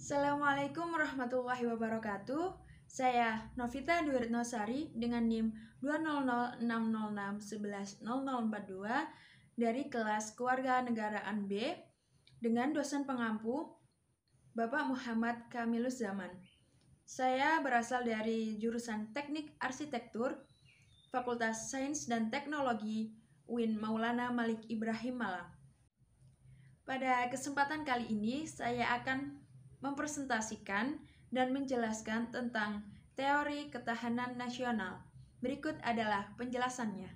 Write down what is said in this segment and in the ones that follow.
Assalamualaikum warahmatullahi wabarakatuh. Saya Novita Duretnosari dengan NIM 20060611042 dari kelas Kewarganegaraan B dengan dosen pengampu Bapak Muhammad Kamilus Zaman. Saya berasal dari jurusan Teknik Arsitektur, Fakultas Sains dan Teknologi UIN Maulana Malik Ibrahim Malang. Pada kesempatan kali ini, saya akan mempresentasikan dan menjelaskan tentang teori ketahanan nasional. Berikut adalah penjelasannya.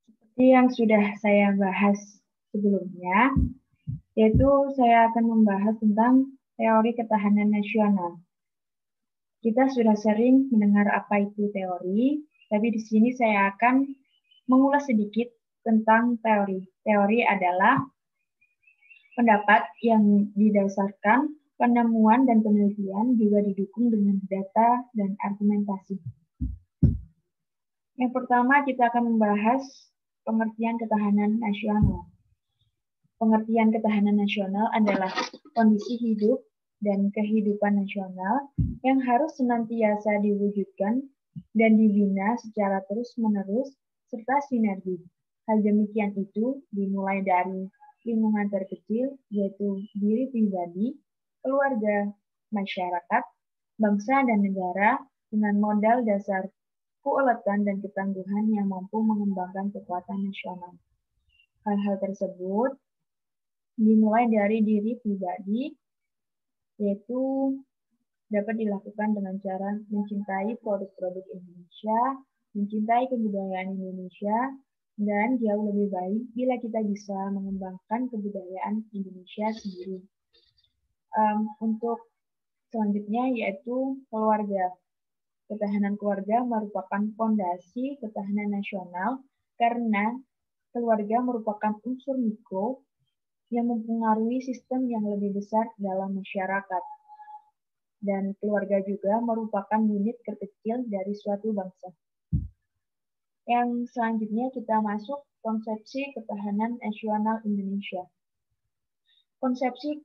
Seperti yang sudah saya bahas sebelumnya, yaitu saya akan membahas tentang teori ketahanan nasional. Kita sudah sering mendengar apa itu teori, tapi di sini saya akan mengulas sedikit tentang teori. Teori adalah pendapat yang didasarkan penemuan dan penelitian juga didukung dengan data dan argumentasi. Yang pertama, kita akan membahas pengertian ketahanan nasional. Pengertian ketahanan nasional adalah kondisi hidup dan kehidupan nasional yang harus senantiasa diwujudkan dan dibina secara terus-menerus serta sinergi. Hal demikian itu dimulai dari lingkungan terkecil, yaitu diri pribadi, keluarga, masyarakat, bangsa dan negara dengan modal dasar keuletan dan ketangguhan yang mampu mengembangkan kekuatan nasional. Hal-hal tersebut dimulai dari diri pribadi, yaitu dapat dilakukan dengan cara mencintai produk-produk Indonesia, mencintai kebudayaan Indonesia, dan jauh lebih baik bila kita bisa mengembangkan kebudayaan Indonesia sendiri. Untuk selanjutnya yaitu keluarga. Ketahanan keluarga merupakan fondasi ketahanan nasional karena keluarga merupakan unsur mikro yang mempengaruhi sistem yang lebih besar dalam masyarakat. Dan keluarga juga merupakan unit terkecil dari suatu bangsa. Yang selanjutnya kita masuk konsepsi ketahanan nasional Indonesia. Konsepsi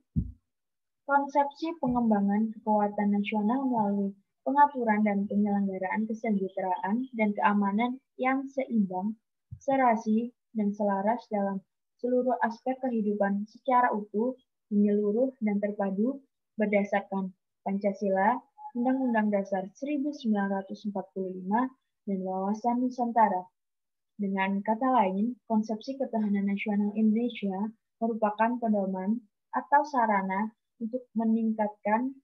pengembangan kekuatan nasional melalui pengaturan dan penyelenggaraan kesejahteraan dan keamanan yang seimbang, serasi, dan selaras dalam seluruh aspek kehidupan secara utuh, menyeluruh, dan terpadu berdasarkan Pancasila, Undang-Undang Dasar 1945, dan Wawasan Nusantara. Dengan kata lain, konsepsi ketahanan nasional Indonesia merupakan pedoman atau sarana untuk meningkatkan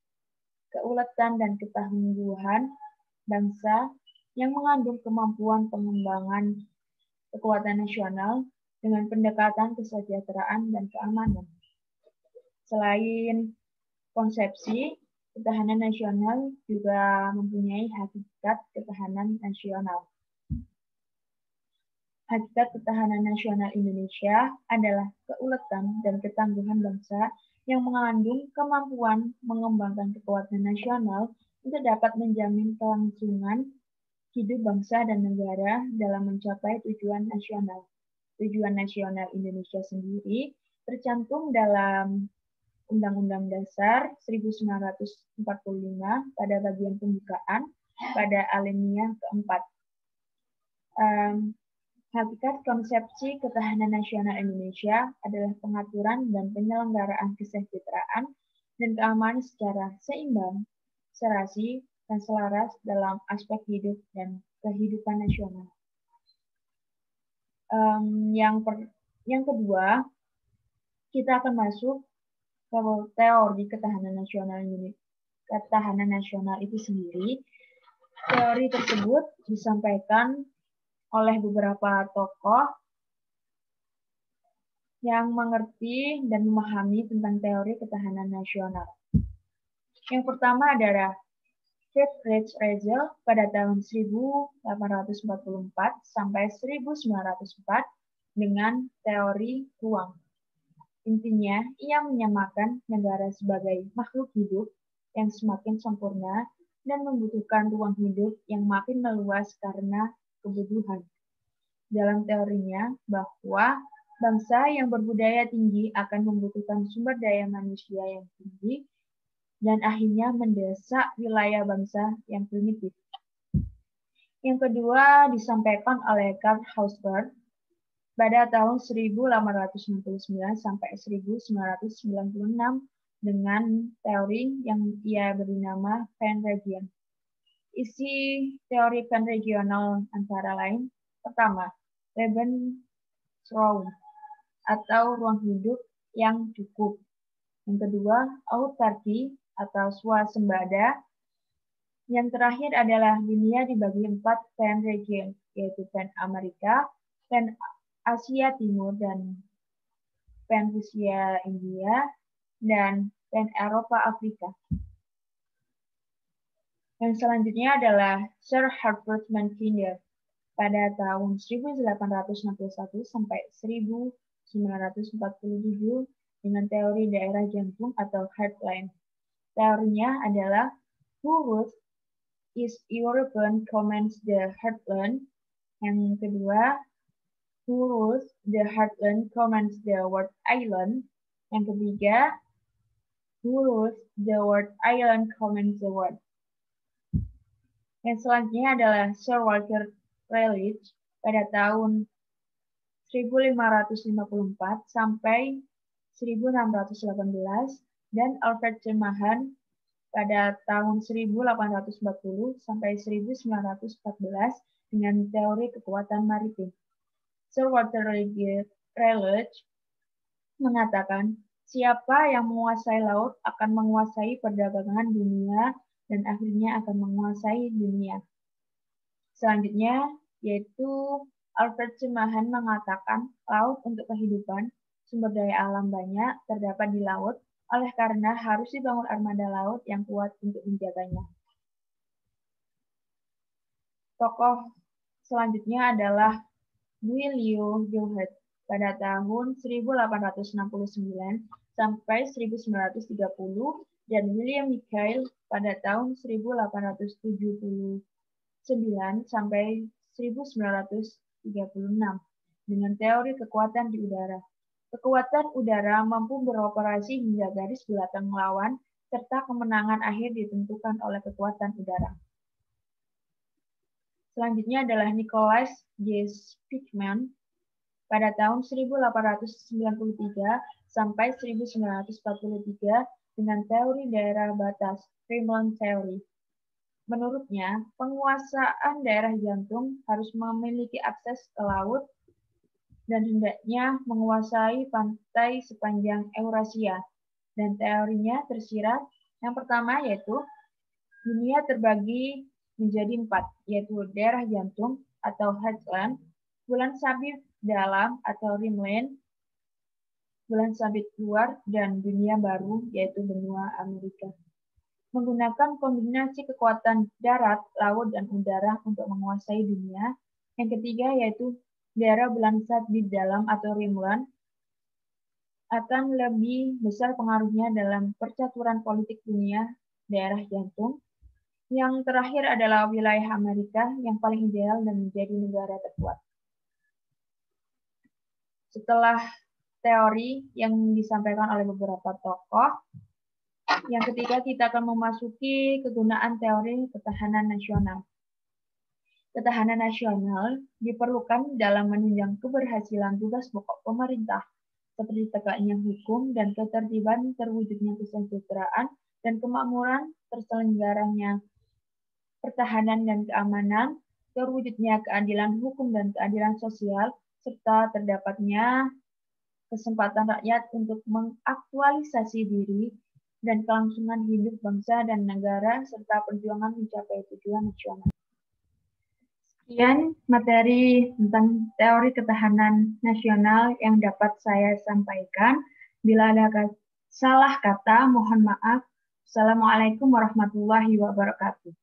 keuletan dan ketangguhan bangsa yang mengandung kemampuan pengembangan kekuatan nasional dengan pendekatan kesejahteraan dan keamanan. Selain konsepsi, ketahanan nasional juga mempunyai hakikat ketahanan nasional. Hakikat ketahanan nasional Indonesia adalah keuletan dan ketangguhan bangsa yang mengandung kemampuan mengembangkan kekuatan nasional untuk dapat menjamin kelangsungan hidup bangsa dan negara dalam mencapai tujuan nasional. Tujuan nasional Indonesia sendiri tercantum dalam Undang-Undang Dasar 1945 pada bagian pembukaan pada alinea keempat. Hakikat konsepsi ketahanan nasional Indonesia adalah pengaturan dan penyelenggaraan kesejahteraan dan keamanan secara seimbang, serasi, dan selaras dalam aspek hidup dan kehidupan nasional. Yang kedua, kita akan masuk ke teori ketahanan nasional itu sendiri. Teori tersebut disampaikan oleh beberapa tokoh yang mengerti dan memahami tentang teori ketahanan nasional. Yang pertama adalah Friedrich Riegel pada tahun 1844 sampai 1904 dengan teori ruang. Intinya, ia menyamakan negara sebagai makhluk hidup yang semakin sempurna dan membutuhkan ruang hidup yang makin meluas karena kebutuhan. Dalam teorinya bahwa Bangsa yang berbudaya tinggi akan membutuhkan sumber daya manusia yang tinggi dan akhirnya mendesak wilayah bangsa yang primitif. Yang kedua disampaikan oleh Karl Hausberg pada tahun 1869 sampai 1996 dengan teori yang ia beri nama Pan-region. Isi teori pan-regional antara lain, pertama, Lebensraum atau ruang hidup yang cukup. Yang kedua, autarki atau swasembada. Yang terakhir adalah dunia dibagi 4 pan-region, yaitu pan-Amerika, pan-Asia Timur, dan pan-Rusia India, dan pan-Eropa Afrika. Yang selanjutnya adalah Sir Herbert Mankinder pada tahun 1861 sampai 1947 dengan teori daerah jantung atau heartland. Teorinya adalah who rules East European commands the heartland. Yang kedua, who rules the heartland commands the world island. Yang ketiga, who rules the world island commands the world. Yang selanjutnya adalah Sir Walter Raleigh pada tahun 1554 sampai 1618 dan Alfred C. Mahan pada tahun 1840 sampai 1914 dengan teori kekuatan maritim. Sir Walter Raleigh mengatakan, siapa yang menguasai laut akan menguasai perdagangan dunia dan akhirnya akan menguasai dunia. Selanjutnya, yaitu Alfred C. Mahan mengatakan laut untuk kehidupan, sumber daya alam banyak terdapat di laut, oleh karena harus dibangun armada laut yang kuat untuk menjaganya. Tokoh selanjutnya adalah William Gilbert pada tahun 1869 sampai 1930 dan William Michael pada tahun 1879 sampai 1936 dengan teori kekuatan di udara. Kekuatan udara mampu beroperasi hingga garis belakang lawan serta kemenangan akhir ditentukan oleh kekuatan udara. Selanjutnya adalah Nicholas J. Speakman pada tahun 1893 sampai 1943 dengan teori daerah batas, Rimland Theory. Menurutnya, penguasaan daerah jantung harus memiliki akses ke laut dan hendaknya menguasai pantai sepanjang Eurasia. Dan teorinya tersirat, yang pertama yaitu dunia terbagi menjadi 4, yaitu daerah jantung atau heartland, bulan sabit dalam atau rimland, bulan sabit luar, dan dunia baru, yaitu benua Amerika. Menggunakan kombinasi kekuatan darat, laut, dan udara untuk menguasai dunia. Yang ketiga yaitu daerah bulan sabit dalam atau rimland akan lebih besar pengaruhnya dalam percaturan politik dunia daerah jantung. Yang terakhir adalah wilayah Amerika yang paling ideal dan menjadi negara terkuat. Setelah teori yang disampaikan oleh beberapa tokoh, yang ketiga kita akan memasuki kegunaan teori ketahanan nasional. Ketahanan nasional diperlukan dalam menunjang keberhasilan tugas pokok pemerintah, seperti tegaknya hukum dan ketertiban, terwujudnya kesejahteraan dan kemakmuran, terselenggaranya pertahanan dan keamanan, terwujudnya keadilan hukum dan keadilan sosial, serta terdapatnya kesempatan rakyat untuk mengaktualisasi diri dan kelangsungan hidup bangsa dan negara, serta perjuangan mencapai tujuan nasional. Sekian materi tentang teori ketahanan nasional yang dapat saya sampaikan. Bila ada salah kata, mohon maaf. Assalamualaikum warahmatullahi wabarakatuh.